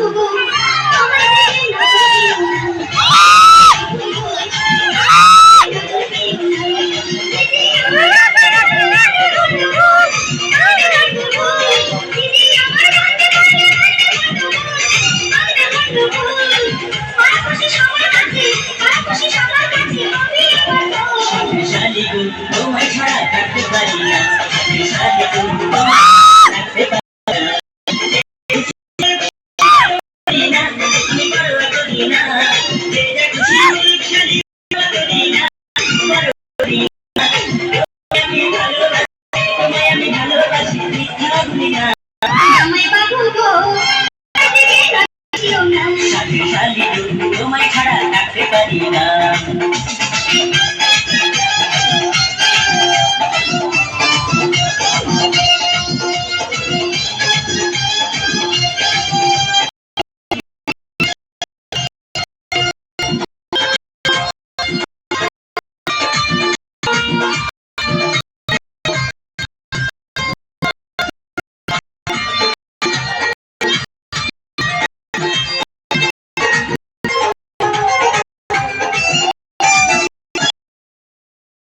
গো তোমায় না তোমায় ছাড়া থাকতে পারি না আমি ভালোবাসি আমায় বাবু গো তোমায় তোমায় ছাড়া থাকতে পারি না